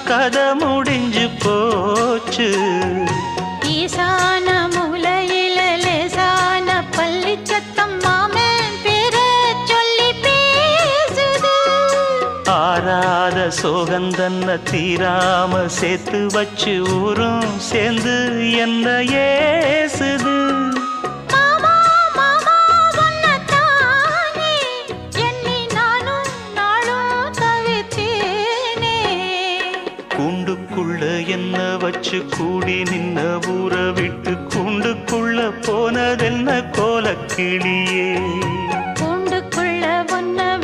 கதை முடிஞ்சு போச்சு. ஈசான மூலையில லேசான பள்ளி சத்தம் மாமன் பேர சொல்லி பேசுது. ஆறாத சோகந்தன்ன தீராம சேர்த்து வச்சு ஊரும் சேர்ந்து என்ன ஏசுது. கூண்டுக்குள்ள என்ன வச்சு கூடி நின்ன ஊற விட்டு கூண்டுக்குள்ள போனதென்ன கோலக்கிளியே. கூண்டுக்குள்ள ஒன்ன